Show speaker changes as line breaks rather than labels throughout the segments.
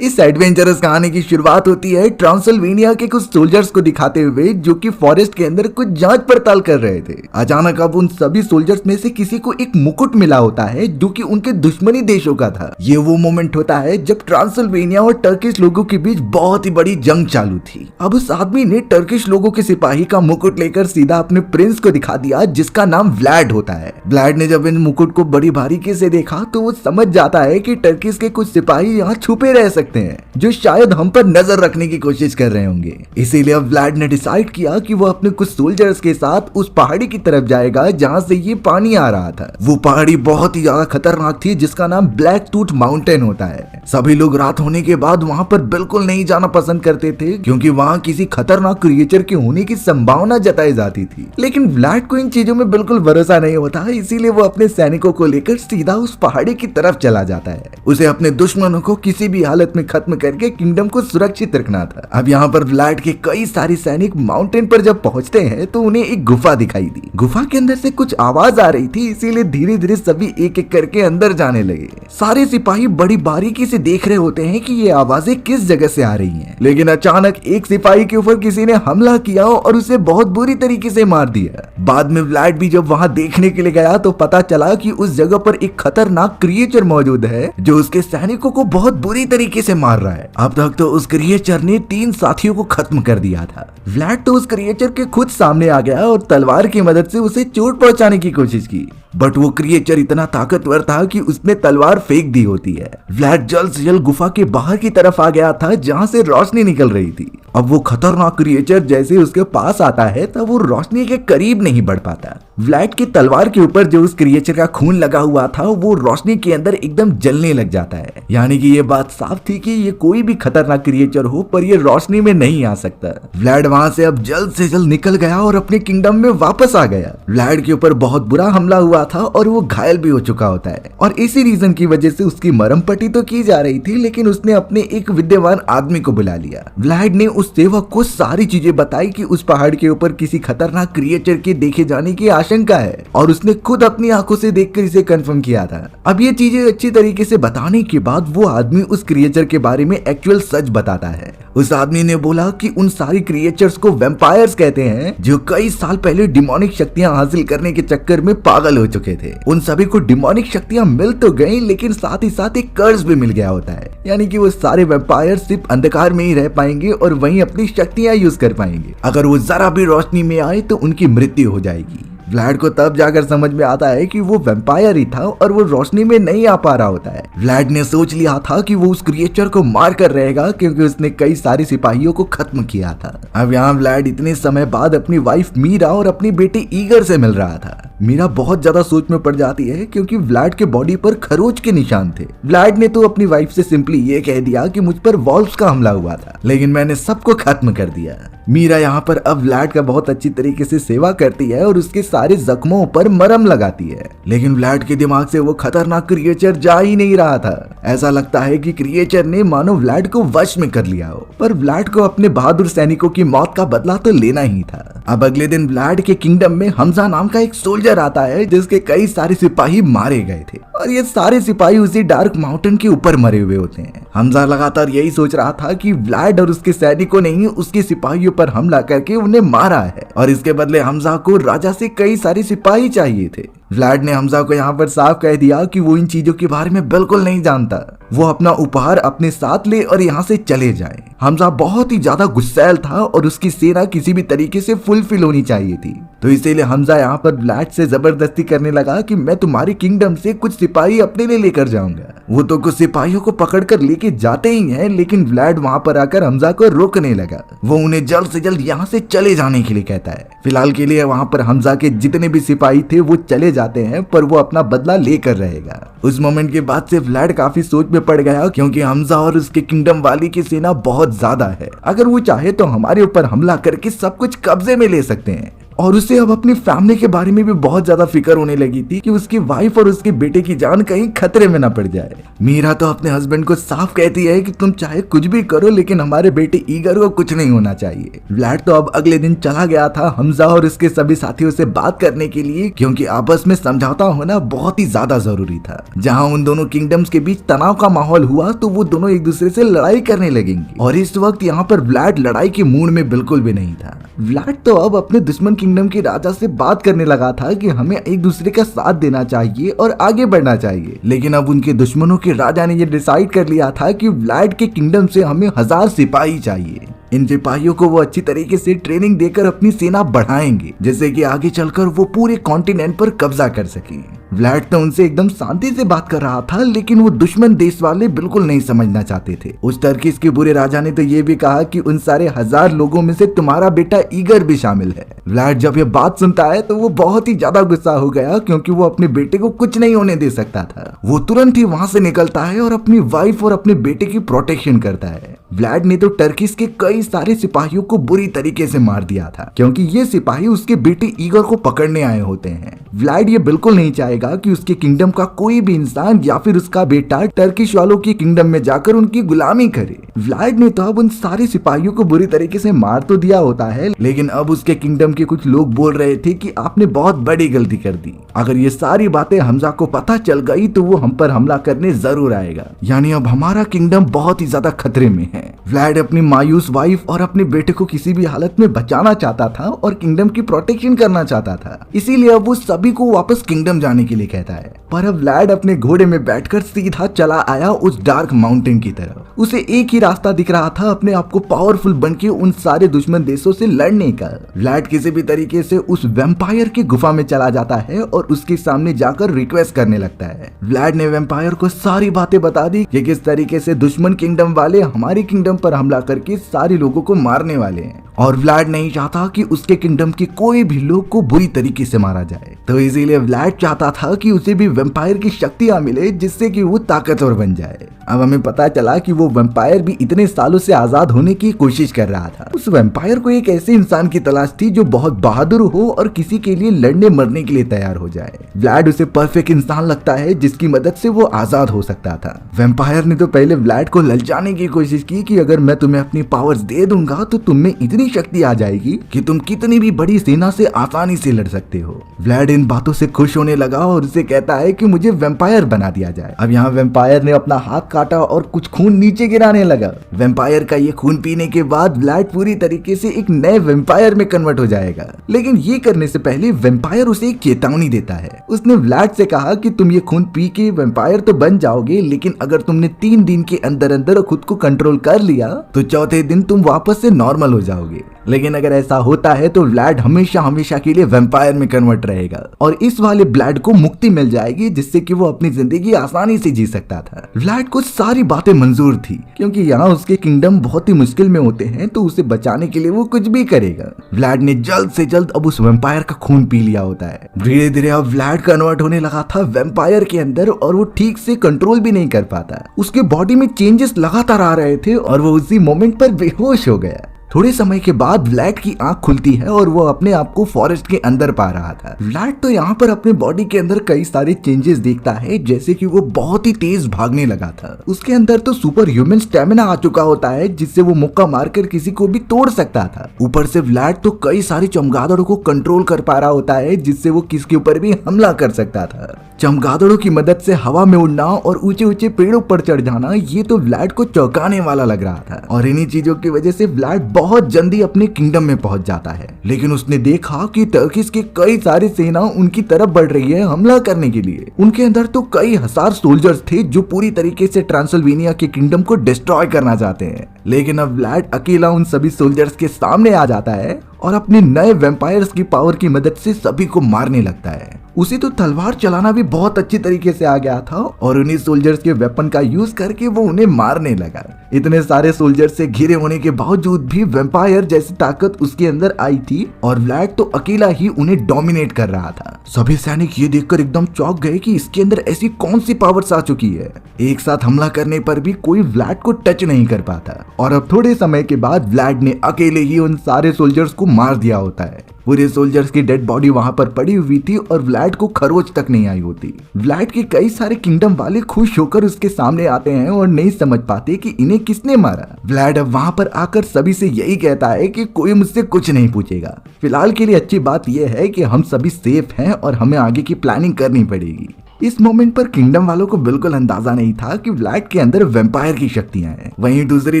इस एडवेंचरस कहानी की शुरुआत होती है ट्रांसिल्वेनिया के कुछ सोल्जर्स को दिखाते हुए जो कि फॉरेस्ट के अंदर कुछ जांच पड़ताल कर रहे थे। अचानक अब उन सभी सोल्जर्स में से किसी को एक मुकुट मिला होता है जो कि उनके दुश्मनी देशों का था। ये वो मोमेंट होता है जब ट्रांसिल्वेनिया और टर्किश लोगों के बीच बहुत ही बड़ी जंग चालू थी। अब उस आदमी ने टर्किश लोगों के सिपाही का मुकुट लेकर सीधा अपने प्रिंस को दिखा दिया जिसका नाम व्लाड होता है। व्लाड ने जब इन मुकुट को बड़ी बारीकी से देखा तो वो समझ जाता है कि टर्किश के कुछ सिपाही यहाँ छुपे रह सकते हैं जो शायद हम पर नजर रखने की कोशिश कर रहे होंगे। इसीलिए अब व्लाड ने डिसाइड किया कि वो अपने कुछ सोल्जर्स के साथ उस पहाड़ी की तरफ जाएगा जहाँ से ये पानी आ रहा था। वो पहाड़ी बहुत ही ज्यादा खतरनाक थी जिसका नाम ब्लैक टूथ माउंटेन होता है। सभी लोग रात होने के बाद वहाँ पर बिल्कुल नहीं जाना पसंद करते थे क्योंकि वहाँ किसी खतरनाक क्रिएचर के होने की संभावना जताई जाती थी। लेकिन व्लाड को इन चीजों में बिल्कुल भरोसा नहीं होता, इसीलिए वो अपने सैनिकों को लेकर सीधा उस पहाड़ी की तरफ चला जाता है। उसे अपने दुश्मनों को किसी भी हालत में खत्म करके किंगडम को सुरक्षित रखना था। अब यहाँ पर व्लाड के कई सारे सैनिक माउंटेन पर जब पहुंचते हैं तो उन्हें एक गुफा दिखाई दी। गुफा के अंदर से कुछ आवाज आ रही थी, इसीलिए धीरे धीरे सभी एक एक करके अंदर जाने लगे। सारे सिपाही बड़ी बारीकी से देख रहे होते हैं कि ये आवाजें किस जगह से आ रही हैं। लेकिन अचानक एक सिपाही के ऊपर किसी ने हमला किया और उसे बहुत बुरी तरीके से मार दिया। बाद में व्लाड भी जब वहां देखने के लिए गया तो पता चला कि उस जगह पर एक खतरनाक क्रिएचर मौजूद है जो उसके सैनिकों को बहुत बुरी तरीके से मार रहा है। अब तक तो उस क्रिएचर ने 3 साथियों को खत्म कर दिया था। व्लाड तो उस क्रिएचर के खुद सामने आ गया और तलवार की मदद से उसे चोट पहुंचाने की कोशिश की, बट वो क्रिएचर इतना ताकतवर था कि उसने तलवार फेंक दी होती है। व्लाड जल्द से जल्द गुफा के बाहर की तरफ आ गया था जहां से रोशनी निकल रही थी। अब वो खतरनाक क्रिएचर जैसे उसके पास आता है तब वो रोशनी के करीब नहीं बढ़ पाता। व्लाड की तलवार के ऊपर जो उस क्रिएचर का खून लगा हुआ था वो रोशनी के अंदर एकदम जलने लग जाता है। यानी कि ये बात साफ थी कि ये कोई भी खतरनाक क्रिएचर हो पर ये रोशनी में नहीं आ सकता। व्लाड वहां से अब जल्द से जल्द निकल गया और अपने किंगडम में वापस आ गया। व्लाड के ऊपर बहुत बुरा हमला हुआ था और वो घायल भी हो चुका होता है और इसी रीजन की वजह से उसकी मरम पट्टी तो की जा रही थी, लेकिन उसने अपने एक विद्वान आदमी को बुला लिया। व्लाड ने उस सेवक को सारी चीजें बताई कि उस पहाड़ के ऊपर किसी खतरनाक क्रिएचर के देखे जाने की आशंका है और उसने खुद अपनी आंखों से देखकर इसे कंफर्म किया था। अब ये चीजें अच्छी तरीके से बताने के बाद वो आदमी उस क्रिएचर के बारे में एक्चुअल सच बताता है। उस आदमी ने बोला कि उन सारी क्रिएचर्स को वैम्पायर्स कहते हैं जो कई साल पहले डिमोनिक शक्तियां हासिल करने के चक्कर में पागल हो चुके थे। उन सभी को डिमोनिक शक्तियां मिल तो गई लेकिन साथ ही साथ एक कर्ज भी मिल गया होता है, यानी कि वो सारे वैम्पायर सिर्फ अंधकार में ही रह पाएंगे और वहीं अपनी शक्तियां यूज कर पाएंगे। अगर वो जरा भी रोशनी में आए तो उनकी मृत्यु हो जाएगी। व्लाड को तब जाकर समझ में आता है कि वो वैम्पायर ही था और वो रोशनी में नहीं आ पा रहा होता है। व्लाड ने सोच लिया था कि वो उस क्रिएचर को मार कर रहेगा क्योंकि उसने कई सारे सिपाहियों को खत्म किया था। अब यहाँ व्लाड इतने समय बाद अपनी वाइफ मीरा और अपनी बेटी ईगर से मिल रहा था। मीरा बहुत ज्यादा सोच में पड़ जाती है क्योंकि व्लाड के बॉडी पर खरोच के निशान थे। व्लाड ने तो अपनी वाइफ से सिंपली ये कह दिया कि मुझ पर वॉल्व्स का हमला हुआ था लेकिन मैंने सबको खत्म कर दिया। मीरा यहाँ पर अब व्लाड का बहुत अच्छी तरीके से सेवा करती है और उसके सारे जख्मों पर मरहम लगाती है, लेकिन व्लाड के दिमाग से वो खतरनाक क्रिएचर जा ही नहीं रहा था। ऐसा लगता है कि क्रिएचर ने मानो व्लाड को वश में कर लिया हो, पर व्लाड को अपने बहादुर सैनिकों की मौत का बदला तो लेना ही था। अब अगले दिन व्लाड के किंगडम में हमजा नाम का एक सोल्जर आता है जिसके कई सारे सिपाही मारे गए थे और ये सारे सिपाही उसी डार्क माउंटेन के ऊपर मरे हुए होते हैं। हमजा लगातार यही सोच रहा था कि व्लाड और उसके सैनिकों ने ही उसके सिपाहियों पर हमला करके उन्हें मारा है और इसके बदले हमजा को राजा से कई सारे सिपाही चाहिए थे। व्लाड ने हमजा को यहाँ पर साफ कह दिया कि वो इन चीजों के बारे में बिल्कुल नहीं जानता, वो अपना उपहार अपने साथ ले और यहाँ से चले जाए। हमजा बहुत ही ज्यादा गुस्सैल था और उसकी सेना किसी भी तरीके से फुलफिल होनी चाहिए थी, तो इसीलिए हमजा यहाँ पर व्लाड से जबरदस्ती करने लगा कि मैं तुम्हारे किंगडम से कुछ सिपाही अपने लिए लेकर जाऊंगा। वो तो कुछ सिपाहियों को पकड़कर लेके जाते ही हैं, लेकिन व्लाड वहाँ पर आकर हमजा को रोकने लगा। वो उन्हें जल्द से जल्द यहाँ से चले जाने के लिए कहता है। फिलहाल के लिए वहाँ पर हमजा के जितने भी सिपाही थे वो चले जाते हैं, पर वो अपना बदला लेकर रहेगा। उस मोमेंट के बाद से व्लाड काफी सोच में पड़ गया क्योंकि हमजा और उसके किंगडम वाली की सेना बहुत ज्यादा है। अगर वो चाहे तो हमारे ऊपर हमला करके सब कुछ कब्जे में ले सकते हैं। और उसे अब अपनी फैमिली के बारे में भी बहुत ज्यादा फिक्र होने लगी थी कि उसकी वाइफ और उसके बेटे की जान कहीं खतरे में ना पड़ जाए। मीरा तो अपने हस्बैंड को साफ कहती है कि तुम चाहे कुछ भी करो लेकिन हमारे बेटे ईगर को कुछ नहीं होना चाहिए। व्लाड तो अब अगले दिन चला गया था हमजा और उसके सभी साथियों से बात करने के लिए, क्योंकि आपस में समझौता होना बहुत ही ज्यादा जरूरी था। जहां उन दोनों किंगडम्स के बीच तनाव का माहौल हुआ तो वो दोनों एक दूसरे से लड़ाई करने लगेंगे और इस वक्त यहाँ पर व्लाड लड़ाई के मूड में बिल्कुल भी नहीं था। व्लाड तो अब अपने दुश्मन किंगडम के राजा से बात करने लगा था कि हमें एक दूसरे का साथ देना चाहिए और आगे बढ़ना चाहिए, लेकिन अब उनके दुश्मनों के राजा ने ये डिसाइड कर लिया था कि व्लाड के किंगडम से हमें 1000 सिपाही चाहिए। इन सिपाहियों को वो अच्छी तरीके से ट्रेनिंग देकर अपनी सेना बढ़ाएंगे, जिससे कि आगे चलकर वो पूरे कॉन्टिनेंट पर कब्जा कर सके। व्लाड तो उनसे एकदम शांति से बात कर रहा था, लेकिन वो दुश्मन देश वाले बिल्कुल नहीं समझना चाहते थे। उस टर्किश के बुरे राजा ने तो ये भी कहा कि उन सारे 1000 लोगों में से तुम्हारा बेटा ईगर भी शामिल है। व्लाड जब ये बात सुनता है तो वो बहुत ही ज्यादा गुस्सा हो गया, क्योंकि वो अपने बेटे को कुछ नहीं होने दे सकता था। वो तुरंत ही वहां से निकलता है और अपनी वाइफ और अपने बेटे की प्रोटेक्शन करता है। व्लाड ने तो टर्किश के कई सारे सिपाहियों को बुरी तरीके से मार दिया था, क्योंकि ये सिपाही उसके बेटे ईगर को पकड़ने आए होते हैं। व्लाड ये बिल्कुल नहीं चाहेगा कि उसके किंगडम का कोई भी इंसान या फिर उसका बेटा टर्किश वालों के किंगडम में जाकर उनकी गुलामी करे। व्लाड ने तो अब उन सारे सिपाहियों को बुरी तरीके से मार तो दिया होता है, लेकिन अब उसके किंगडम के कुछ लोग बोल रहे थे कि आपने बहुत बड़ी गलती कर दी। अगर ये सारी बातें हमजा को पता चल गई तो वो हम पर हमला करने जरूर आएगा, यानी अब हमारा किंगडम बहुत ही ज्यादा खतरे में है। व्लाड अपनी मायूस वाइफ और अपने बेटे को किसी भी हालत में बचाना चाहता था और किंगडम की प्रोटेक्शन करना चाहता था, इसीलिए अब वो सभी को वापस किंगडम जाने के लिए कहता है। पर अब व्लाड अपने घोड़े में बैठकर सीधा चला आया उस डार्क माउंटेन की तरफ। उसे एक ही रास्ता दिख रहा था अपने आप को पावरफुल बनके उन सारे दुश्मन देशों से लड़ने का। व्लाड किसी भी तरीके से उस वैम्पायर की गुफा में चला जाता है और उसके सामने जाकर रिक्वेस्ट करने लगता है। व्लाड ने वैम्पायर को सारी बातें बता दी कि किस तरीके से दुश्मन किंगडम वाले हमारे किंगडम पर हमला करके सारे लोगों को मारने वाले हैं, और व्लाड नहीं चाहता कि उसके किंगडम के कोई भी लोग को बुरी तरीके से मारा जाए। तो इसीलिए व्लाड चाहता था कि उसे भी वैम्पायर की शक्तियां मिले, जिससे कि वो ताकतवर बन जाए। अब हमें पता चला कि वो वैम्पायर भी इतने सालों से आजाद होने की कोशिश कर रहा था। उस वैम्पायर को एक ऐसे इंसान की तलाश थी जो बहुत बहादुर हो और किसी के लिए लड़ने मरने के लिए तैयार हो जाए। व्लाड उसे परफेक्ट इंसान लगता है जिसकी मदद से वो आजाद हो सकता था। वैम्पायर ने तो पहले व्लाड को ललचाने की कोशिश की कि अगर मैं तुम्हें अपनी पावर्स दे दूंगा तो तुम में इतनी शक्ति आ जाएगी कि तुम कितनी भी बड़ी सेना से आसानी से लड़ सकते हो। व्लाड इन बातों से खुश होने लगा और उसे कहता है कि मुझे वैम्पायर बना दिया जाए। अब यहाँ वैम्पायर ने अपना हाथ काटा और कुछ खून नीचे गिराने लगा। वैम्पायर का ये खून पीने के बाद व्लाड पूरी तरीके से एक नए वैम्पायर में कन्वर्ट हो जाएगा, लेकिन ये करने से पहले वैम्पायर उसे एक चेतावनी देता है। उसने व्लाड से कहा कि तुम ये खून पी के वैम्पायर तो बन जाओगे, लेकिन अगर तुमने 3 दिन के अंदर अंदर खुद को कंट्रोल कर लिया तो चौथे दिन तुम वापस से नॉर्मल हो जाओगे। लेकिन अगर ऐसा होता है तो व्लाड हमेशा हमेशा के लिए वैम्पायर में कन्वर्ट रहेगा और इस वाले व्लाड को मुक्ति मिल जाएगी, जिससे कि वो अपनी जिंदगी आसानी से जी सकता था। व्लाड को सारी बातें मंजूर थी, क्योंकि यहाँ उसके किंगडम बहुत ही मुश्किल में होते हैं, तो उसे बचाने के लिए वो कुछ भी करेगा। व्लाड ने जल्द से जल्द अब उस वैम्पायर का खून पी लिया होता है। धीरे धीरे अब व्लाड कन्वर्ट होने लगा था वैम्पायर के अंदर और वो ठीक से कंट्रोल भी नहीं कर पाता। उसके बॉडी में चेंजेस लगातार आ रहे थे और वो उसी मोमेंट पर बेहोश हो गया। थोड़े समय के बाद व्लाड की आंख खुलती है और वो अपने आप को फॉरेस्ट के अंदर पा रहा था। व्लाड तो यहाँ पर अपने बॉडी के अंदर कई सारे चेंजेस देखता है, जैसे कि वो बहुत ही तेज भागने लगा था। उसके अंदर तो सुपर ह्यूमन स्टेमिना आ चुका होता है, जिससे वो मुक्का मारकर किसी को भी तोड़ सकता था। ऊपर से व्लाड तो कई सारे चमगादड़ों को कंट्रोल कर पा रहा होता है, जिससे वो किसके ऊपर भी हमला कर सकता था। चमगादड़ों की मदद से हवा में उड़ना और ऊंचे ऊंचे पेड़ों पर चढ़ जाना, ये तो व्लाड को चौंकाने वाला लग रहा था। और इन्हीं चीजों की वजह से व्लाड बहुत जल्दी अपने किंगडम में पहुंच जाता है। लेकिन उसने देखा कि टर्किश के कई सारी सेना उनकी तरफ बढ़ रही है हमला करने के लिए। उनके अंदर तो कई हजार सोल्जर्स थे जो पूरी तरीके से ट्रांसिल्वेनिया के किंगडम को डिस्ट्रॉय करना चाहते हैं। लेकिन अब व्लाड अकेला उन सभी सोल्जर्स के सामने आ जाता है और अपने नए वैम्पायर्स की पावर की मदद से सभी को मारने लगता है। उसे तो तलवार चलाना भी बहुत अच्छी तरीके से आ गया था और उन्हीं सोल्जर्स के वेपन का यूज करके वो उन्हें मारने लगा। इतने सारे सोल्जर से घिरे होने के बावजूद भी वैम्पायर जैसी ताकत उसके अंदर आई थी और व्लाड तो अकेला ही उन्हें डोमिनेट कर रहा था। सभी सैनिक ये देखकर एकदम चौंक गए कि इसके अंदर ऐसी कौन सी पावर्स आ चुकी है। एक साथ हमला करने पर भी कोई व्लाड को टच नहीं कर पाता और अब थोड़े समय के बाद व्लाड ने अकेले ही उन सारे सोल्जर्स को मार दिया होता है। पूरे सोल्जर्स की डेड बॉडी वहां पर पड़ी हुई थी और व्लाड को खरोच तक नहीं आई होती। व्लाड के कई सारे किंगडम वाले खुश होकर उसके सामने आते हैं और नहीं समझ पाते कि इन्हें किसने मारा। व्लाड अब वहां पर आकर सभी से यही कहता है कि कोई मुझसे कुछ नहीं पूछेगा। फिलहाल के लिए अच्छी बात यह है कि हम सभी सेफ हैं और हमें आगे की प्लानिंग करनी पड़ेगी। इस मोमेंट पर किंगडम वालों को बिल्कुल अंदाजा नहीं था कि व्लाड के अंदर वैम्पायर की शक्तियां हैं। वहीं दूसरी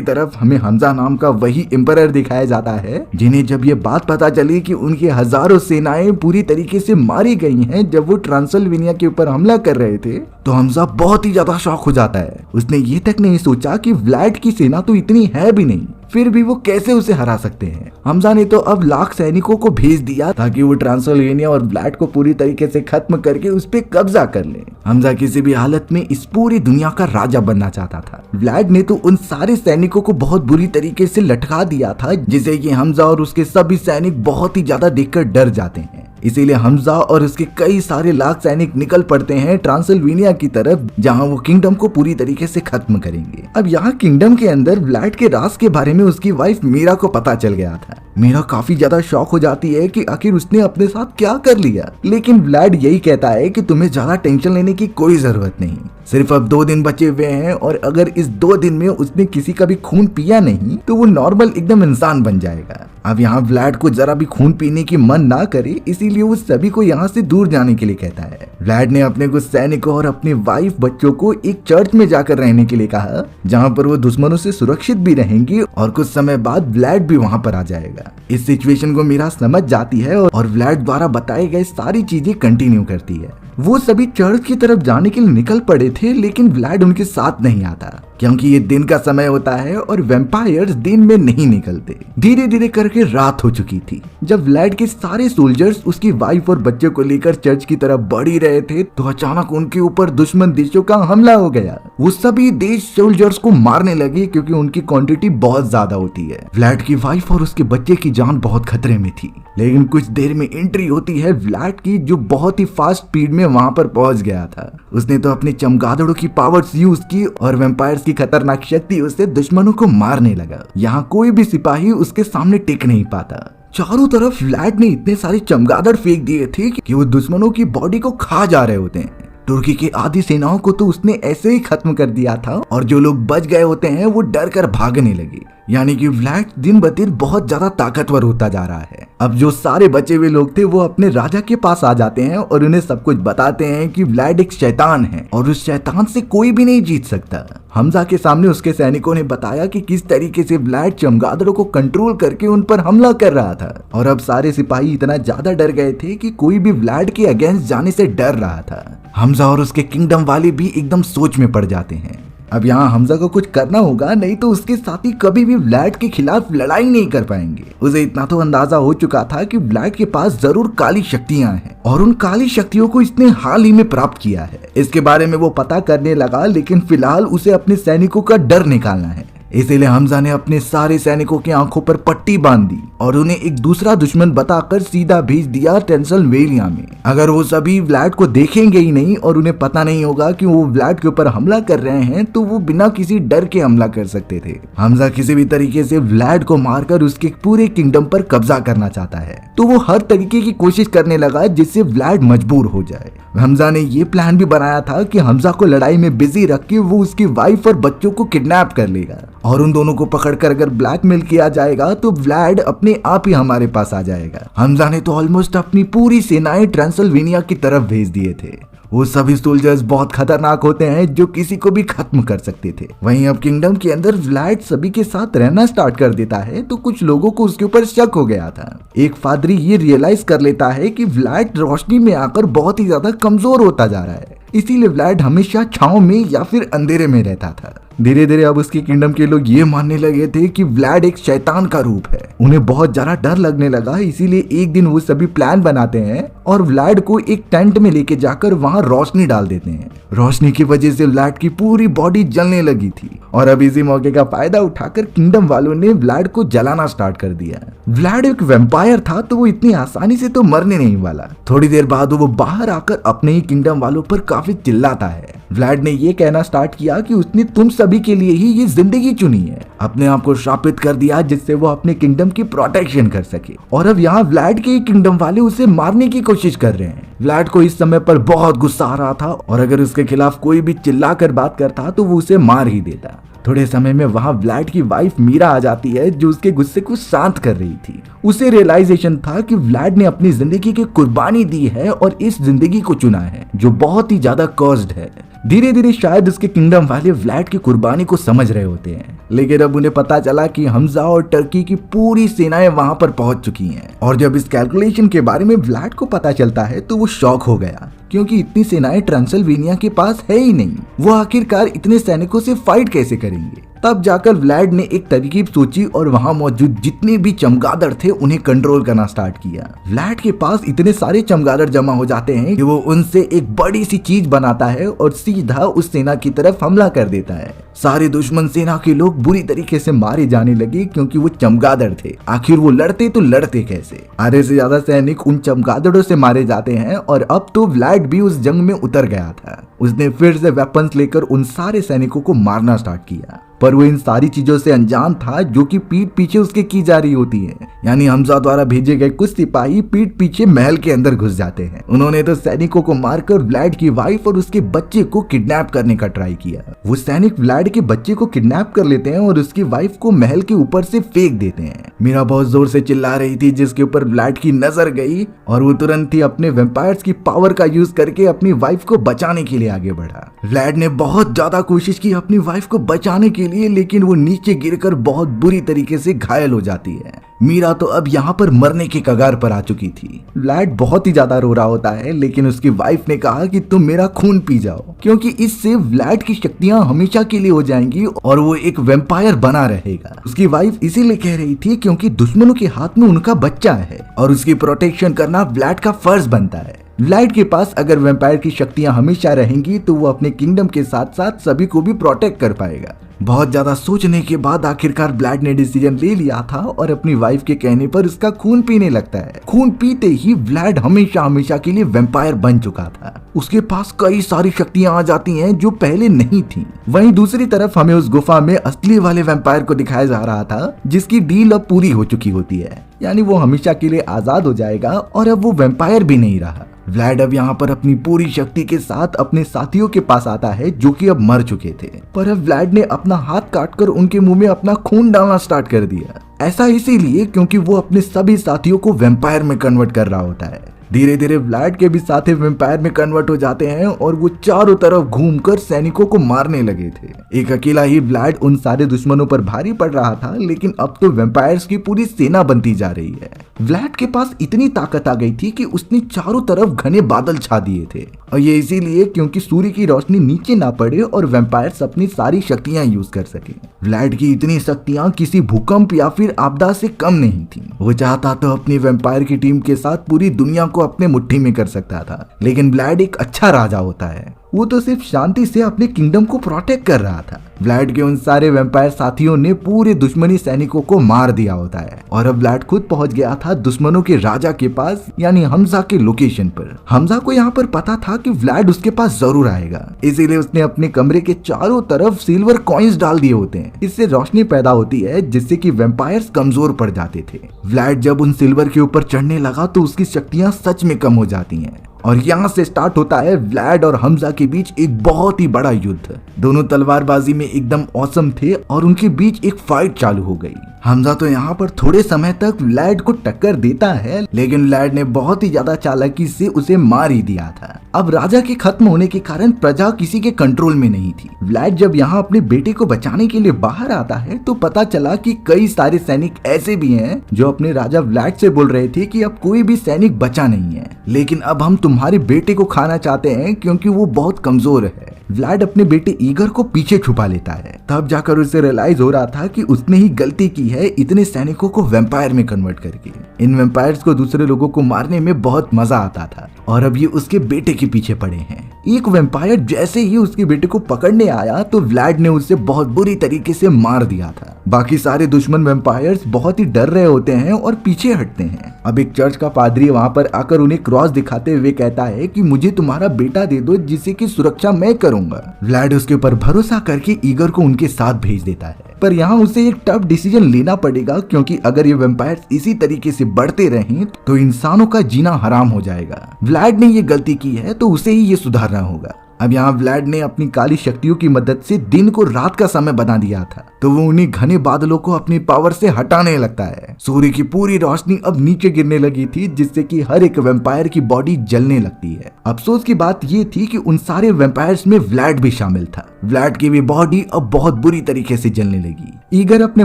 तरफ हमें हमजा नाम का वही एम्परर दिखाया जाता है जिन्हें जब ये बात पता चली कि उनकी हजारों सेनाएं पूरी तरीके से मारी गई हैं जब वो ट्रांसिल्वेनिया के ऊपर हमला कर रहे थे, तो हमजा बहुत ही ज्यादा शॉक हो जाता है। उसने ये तक नहीं सोचा कि व्लाड की सेना तो इतनी है भी नहीं, फिर भी वो कैसे उसे हरा सकते हैं। हमजा ने तो अब लाख सैनिकों को भेज दिया ताकि वो ट्रांसिल्वेनिया और व्लाड को पूरी तरीके से खत्म करके उस पे कब्जा कर ले। हमजा किसी भी हालत में इस पूरी दुनिया का राजा बनना चाहता था। व्लाड ने तो उन सारे सैनिकों को बहुत बुरी तरीके से लटका दिया था जिसे कि हमजा और उसके सभी सैनिक बहुत ही ज्यादा देखकर डर जाते हैं। इसीलिए हमजा और उसके कई सारे लाख सैनिक निकल पड़ते हैं ट्रांसिल्वेनिया की तरफ जहां वो किंगडम को पूरी तरीके से खत्म करेंगे। अब यहाँ किंगडम के अंदर व्लाड के राज के बारे में उसकी वाइफ मीरा को पता चल गया था। मीरा काफी ज्यादा शॉक हो जाती है कि आखिर उसने अपने साथ क्या कर लिया, लेकिन व्लाड यही कहता है कि तुम्हें ज्यादा टेंशन लेने की कोई जरूरत नहीं, सिर्फ अब 2 दिन बचे हुए हैं और अगर इस 2 दिन में उसने किसी का भी खून पिया नहीं तो वो नॉर्मल एकदम इंसान बन जाएगा। अब यहाँ व्लाड को जरा भी खून पीने की मन ना करे, इसीलिए वो सभी को यहाँ से दूर जाने के लिए कहता है। व्लाड ने अपने कुछ सैनिकों और अपने वाइफ बच्चों को एक चर्च में जाकर रहने के लिए कहा जहाँ पर वो दुश्मनों से सुरक्षित भी रहेंगी और कुछ समय बाद व्लाड भी वहाँ पर आ जाएगा। इस सिचुएशन को मीरा समझ जाती है और व्लाड द्वारा बताए गए सारी चीजें कंटिन्यू करती है। वो सभी चर्च की तरफ जाने के लिए निकल पड़े थे, लेकिन व्लाड उनके साथ नहीं आता क्योंकि ये दिन का समय होता है और वैम्पायर्स दिन में नहीं निकलते। धीरे धीरे करके रात हो चुकी थी। जब व्लाड के सारे सोल्जर्स उसकी वाइफ और बच्चों को लेकर चर्च की तरफ बढ़ ही रहे थे तो अचानक उनके ऊपर दुश्मन देशों का हमला हो गया। वो सभी देश सोल्जर्स को मारने लगे क्योंकि उनकी क्वांटिटी बहुत ज्यादा होती है। व्लाड की वाइफ और उसके बच्चे की जान बहुत खतरे में थी, लेकिन कुछ देर में एंट्री होती है व्लाड की जो बहुत ही फास्ट स्पीड में वहां पर पहुंच गया था। उसने तो अपने चमगादड़ों की पावर्स यूज की और वैम्पायर्स की खतरनाक शक्ति उससे दुश्मनों को मारने लगा। यहाँ कोई भी सिपाही उसके सामने टिक नहीं पाता। चारों तरफ व्लाड ने इतने सारे चमगादड़ फेंक दिए थे कि वो दुश्मनों की बॉडी को खा जा रहे होते हैं। तुर्की की आधी सेनाओं को तो उसने ऐसे ही खत्म कर दिया था और जो लोग बच गए होते हैं वो डर कर भागने लगे। यानी कि व्लाड दिन ब दिन बहुत ज्यादा ताकतवर होता जा रहा है। अब जो सारे बचे हुए लोग थे वो अपने राजा के पास आ जाते हैं और उन्हें सब कुछ बताते हैं कि व्लाड एक शैतान है और उस शैतान से कोई भी नहीं जीत सकता। हमजा के सामने उसके सैनिकों ने बताया कि किस तरीके से व्लाड चमगादड़ों को कंट्रोल करके उन पर हमला कर रहा था और अब सारे सिपाही इतना ज्यादा डर गए थे कि कोई भी व्लाड के अगेंस्ट जाने से डर रहा था। हमजा और उसके किंगडम वाले भी एकदम सोच में पड़ जाते हैं। अब यहाँ हमजा को कुछ करना होगा, नहीं तो उसके साथी कभी भी व्लाड के खिलाफ लड़ाई नहीं कर पाएंगे। उसे इतना तो अंदाजा हो चुका था कि व्लाड के पास जरूर काली शक्तियां हैं और उन काली शक्तियों को इसने हाल ही में प्राप्त किया है। इसके बारे में वो पता करने लगा, लेकिन फिलहाल उसे अपने सैनिकों का डर निकालना है। इसीलिए हमजा ने अपने सारे सैनिकों की आंखों पर पट्टी बांध दी और उन्हें एक दूसरा दुश्मन बताकर सीधा भेज दिया ट्रांसिल्वेनिया में। अगर वो सभी व्लाड को देखेंगे ही नहीं और उन्हें पता नहीं होगा कि वो व्लाड के ऊपर हमला कर रहे हैं तो वो बिना किसी डर के हमला कर सकते थे। हमजा किसी भी तरीके से व्लाड को मारकर उसके पूरे किंगडम पर कब्जा करना चाहता है, तो वो हर तरीके की कोशिश करने लगा जिससे व्लाड मजबूर हो जाए। हमजा ने ये प्लान भी बनाया था कि हमजा को लड़ाई में बिजी रख के वो उसकी वाइफ और बच्चों को किडनैप कर लेगा और उन दोनों को पकड़कर अगर ब्लैकमेल किया जाएगा तो व्लाड अपने आप ही हमारे पास आ जाएगा। हमजा ने तो ऑलमोस्ट अपनी पूरी सेनाएं ट्रांसिल्वेनिया की तरफ भेज दिए थे। वो सभी सोल्जर्स बहुत खतरनाक होते हैं जो किसी को भी खत्म कर सकते थे। वहीं अब किंगडम के अंदर व्लाड सभी के साथ रहना स्टार्ट कर देता है तो कुछ लोगों को उसके ऊपर शक हो गया था। एक पादरी ये रियलाइज कर लेता है कि व्लाड रोशनी में आकर बहुत ही ज्यादा कमजोर होता जा रहा है, इसीलिए व्लाड हमेशा छांव में या फिर अंधेरे में रहता था। धीरे धीरे अब उसकी किंगडम के लोग ये मानने लगे थे कि व्लाड एक शैतान का रूप है। उन्हें बहुत ज्यादा डर लगने लगा, इसीलिए एक दिन वो सभी प्लान बनाते हैं और व्लाड को एक टेंट में लेके जाकर वहां रोशनी डाल देते हैं। रोशनी की वजह से व्लाड की पूरी बॉडी जलने लगी थी और अब इसी मौके का फायदा उठाकर किंगडम वालों ने व्लाड को जलाना स्टार्ट कर दिया। व्लाड एक वैम्पायर था तो वो इतनी आसानी से तो मरने नहीं वाला। थोड़ी देर बाद वो बाहर आकर अपने ही किंगडम वालों पर काफी चिल्लाता है। व्लाड ने ये कहना स्टार्ट किया कि उसने तुम सभी के लिए ही ये जिंदगी चुनी है, अपने आप को श्रापित कर दिया जिससे वो अपने किंगडम की प्रोटेक्शन कर सके। और अब यहाँ व्लाड के किंगडम वाले उसे मारने की कोशिश कर रहे हैं। व्लाड को इस समय पर बहुत गुस्सा आ रहा था और अगर उसके खिलाफ कोई भी चिल्लाकर बात करता तो वो उसे मार ही देता। थोड़े समय में वहां व्लाड की वाइफ मीरा आ जाती है जो उसके गुस्से को शांत कर रही थी। उसे रियलाइजेशन था कि व्लाड ने अपनी जिंदगी की कुर्बानी दी है और इस जिंदगी को चुना है जो बहुत ही ज्यादा कॉस्ड है। धीरे धीरे शायद उसके किंगडम वाले व्लाड की कुर्बानी को समझ रहे होते हैं, लेकिन अब उन्हें पता चला कि हमजा और टर्की की पूरी सेनाएं वहां पर पहुंच चुकी हैं। और जब इस कैलकुलेशन के बारे में व्लाड को पता चलता है तो वो शॉक हो गया, क्योंकि इतनी सेनाएं ट्रांसिल्वेनिया के पास है ही नहीं। वो आखिरकार इतने सैनिकों से फाइट कैसे करेंगे? तब जाकर व्लाड ने एक तरकीब सोची और वहां मौजूद जितने भी चमगादड़ थे उन्हें कंट्रोल करना स्टार्ट किया। व्लाड के पास इतने सारे चमगादड़ जमा हो जाते हैं कि वो उनसे एक बड़ी सी चीज बनाता है और सीधा उस सेना की तरफ हमला कर देता है। सारे दुश्मन सेना के लोग बुरी तरीके से मारे जाने लगे क्योंकि वो चमगादड़ थे। आखिर वो लड़ते तो लड़ते कैसे? आधे से ज्यादा सैनिक उन चमगादड़ों से मारे जाते हैं और अब तो व्लाड भी उस जंग में उतर गया था। उसने फिर से वेपन्स लेकर उन सारे सैनिकों को मारना स्टार्ट किया, पर वो इन सारी चीजों से अनजान था जो कि पीठ पीछे उसके की जा रही होती है। यानी हमजा द्वारा भेजे गए कुछ सिपाही पीठ पीछे महल के अंदर घुस जाते हैं। उन्होंने तो सैनिकों को मारकर व्लाड की वाइफ और उसके बच्चे को किडनैप करने का ट्राई किया। वो सैनिक व्लाड के बच्चे को किडनैप कर लेते हैं और उसकी वाइफ को महल के ऊपर से फेंक देते हैं। मीरा बहुत जोर से चिल्ला रही थी जिसके ऊपर व्लाड की नजर गई और वो तुरंत ही अपने वेम्पायर्स की पावर का यूज करके अपनी वाइफ को बचाने के लिए आगे बढ़ा। व्लाड ने बहुत ज्यादा कोशिश की अपनी वाइफ को बचाने के लिए, लेकिन वो नीचे गिरकर बहुत बुरी तरीके से घायल हो जाती है। मीरा तो अब यहाँ पर मरने के कगार पर आ चुकी थी। व्लाड बहुत ही ज्यादा रो रहा होता है, लेकिन उसकी वाइफ ने कहा कि तुम मेरा खून पी जाओ, क्योंकि इससे व्लाड की शक्तियां हमेशा के लिए हो जाएंगी और वो एक वेम्पायर बना रहेगा। उसकी वाइफ इसीलिए कह रही थी क्योंकि दुश्मनों के हाथ में उनका बच्चा है और उसकी प्रोटेक्शन करना व्लाड का फर्ज बनता है। व्लाड के पास अगर वेम्पायर की शक्तियां हमेशा रहेंगी तो वो अपने किंगडम के साथ साथ सभी को भी प्रोटेक्ट कर पाएगा। बहुत ज्यादा सोचने के बाद आखिरकार व्लाड ने डिसीजन ले लिया था और अपनी वाइफ के कहने पर उसका खून पीने लगता है। खून पीते ही व्लाड हमेशा हमेशा के लिए वेम्पायर बन चुका था। उसके पास कई सारी शक्तियां आ जाती हैं जो पहले नहीं थी। वहीं दूसरी तरफ हमें उस गुफा में असली वाले वेम्पायर को दिखाया जा रहा था जिसकी डील अब पूरी हो चुकी होती है, यानी वो हमेशा के लिए आजाद हो जाएगा और अब वो वेम्पायर भी नहीं रहा। व्लाड अब यहाँ पर अपनी पूरी शक्ति के साथ अपने साथियों के पास आता है जो कि अब मर चुके थे, पर अब व्लाड ने अपना हाथ काटकर उनके मुंह में अपना खून डालना स्टार्ट कर दिया। ऐसा इसीलिए क्योंकि वो अपने सभी साथियों को वेम्पायर में कन्वर्ट कर रहा होता है। धीरे धीरे व्लाड के भी साथी वेम्पायर में कन्वर्ट हो जाते हैं और वो चारों तरफ घूमकर सैनिकों को मारने लगे थे। एक अकेला ही व्लाड उन सारे दुश्मनों पर भारी पड़ रहा था, लेकिन अब तो वेम्पायर्स की पूरी सेना बनती जा रही है। व्लाड के पास इतनी ताकत आ गई थी कि उसने चारों तरफ घने बादल छा दिए थे, और ये इसीलिए क्योंकि सूर्य की रोशनी नीचे ना पड़े और वेम्पायर्स अपनी सारी शक्तियां यूज कर सके। व्लाड की इतनी शक्तियां किसी भूकंप या फिर आपदा से कम नहीं थी। वो चाहता तो अपनी वेम्पायर की टीम के साथ पूरी दुनिया को अपने मुट्ठी में कर सकता था, लेकिन व्लाड एक अच्छा राजा होता है। वो तो सिर्फ शांति से अपने किंगडम को प्रोटेक्ट कर रहा था। व्लाड के उन सारे वेम्पायर साथियों ने पूरे दुश्मनी सैनिकों को मार दिया होता है और अब व्लाड खुद पहुंच गया था दुश्मनों के राजा के पास, यानी हमजा के लोकेशन पर। हमजा को यहाँ पर पता था कि व्लाड उसके पास जरूर आएगा, इसीलिए उसने अपने कमरे के चारों तरफ सिल्वर कॉइन्स डाल दिए होते हैं। इससे रोशनी पैदा होती है जिससे कि वेम्पायर्स कमजोर पड़ जाते थे। व्लाड जब उन सिल्वर के ऊपर चढ़ने लगा तो उसकी शक्तियां सच में कम हो जाती हैं और यहाँ से स्टार्ट होता है व्लाड और हमजा के बीच एक बहुत ही बड़ा युद्ध। दोनों तलवारबाजी में एकदम औसम थे और उनके बीच एक फाइट चालू हो गई। हमजा तो यहाँ पर थोड़े समय तक व्लाड को टक्कर देता है, लेकिन व्लाड ने बहुत ही ज्यादा चालाकी से उसे मार ही दिया था। अब राजा के खत्म होने के कारण प्रजा किसी के कंट्रोल में नहीं थी। व्लाड जब यहाँ अपने बेटे को बचाने के लिए बाहर आता है तो पता चला कि कई सारे सैनिक ऐसे भी हैं जो अपने राजा व्लाड से बोल रहे थे कि अब कोई भी सैनिक बचा नहीं है, लेकिन अब हम तुम्हारे बेटे को खाना चाहते हैं क्योंकि वो बहुत कमजोर है। व्लाड अपने बेटे ईगर को पीछे छुपा लेता है। तब जाकर उसे रियलाइज हो रहा था कि उसने ही गलती की है इतने सैनिकों को वैम्पायर में कन्वर्ट करके। इन वैम्पायर्स को दूसरे लोगों को मारने में बहुत मजा आता था और अब ये उसके बेटे के पीछे पड़े हैं। एक वैम्पायर जैसे ही उसके बेटे को पकड़ने आया तो व्लाड ने उसे बहुत बुरी तरीके से मार दिया था। बाकी सारे दुश्मन वैम्पायर्स बहुत ही डर रहे होते हैं और पीछे हटते हैं। अब एक चर्च का पादरी वहां पर आकर उन्हें क्रॉस दिखाते हुए कहता है कि मुझे तुम्हारा बेटा दे दो जिससे की सुरक्षा मैं करूंगा। व्लाड उसके ऊपर भरोसा करके ईगर को उनके साथ भेज देता है, पर यहाँ उसे एक टफ डिसीजन लेना पड़ेगा क्योंकि अगर ये वैम्पायर्स इसी तरीके से बढ़ते रहें तो इंसानों का जीना हराम हो जाएगा। व्लाड ने ये गलती की है तो उसे ही ये सुधारना होगा। अब यहाँ व्लाड ने अपनी काली शक्तियों की मदद से दिन को रात का समय बना दिया था, तो वो उन्हीं घने बादलों को अपनी पावर से हटाने लगता है। सूर्य की पूरी रोशनी अब नीचे गिरने लगी थी जिससे कि हर एक वैम्पायर की बॉडी जलने लगती है। अफसोस की बात ये थी कि उन सारे वैम्पायर्स में व्लाड भी शामिल था। व्लाड की भी बॉडी अब बहुत बुरी तरीके से जलने लगी। ईगर अपने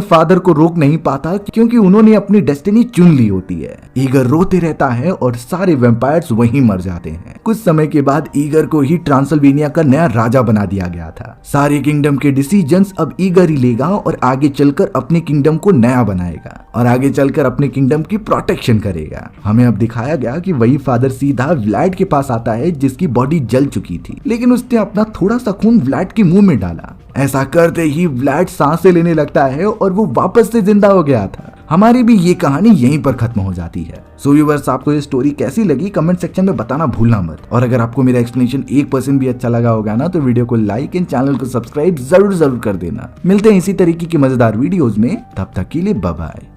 फादर को रोक नहीं पाता क्योंकि उन्होंने अपनी डेस्टिनी चुन ली होती है। ईगर रोते रहता है और सारे वैम्पायर्स वहीं मर जाते हैं। कुछ समय के बाद ईगर को ही ट्रांसल्वेनिया का नया राजा बना दिया गया था। सारे किंगडम के डिसीजंस अब ईगर ही लेगा और आगे चलकर अपने किंगडम को नया बनाएगा और आगे चलकर अपने किंगडम की प्रोटेक्शन करेगा। हमें अब दिखाया गया कि वही फादर सीधा व्लाड के पास आता है जिसकी बॉडी जल चुकी थी, लेकिन उसने अपना थोड़ा सा खून व्लाड के मुंह में डाला। ऐसा करते ही व्लाड सांसें लेने लगता है और वो वापस से जिंदा हो गया था। हमारी भी ये कहानी यहीं पर खत्म हो जाती है। सो व्यूअर्स, आपको ये स्टोरी कैसी लगी कमेंट सेक्शन में बताना भूलना मत। और अगर आपको मेरा एक्सप्लेनेशन 1% भी अच्छा लगा होगा ना तो वीडियो को लाइक एंड चैनल को सब्सक्राइब जरूर कर देना। मिलते हैं इसी तरीके की मजेदार वीडियोस में, तब तक के लिए बाय बाय।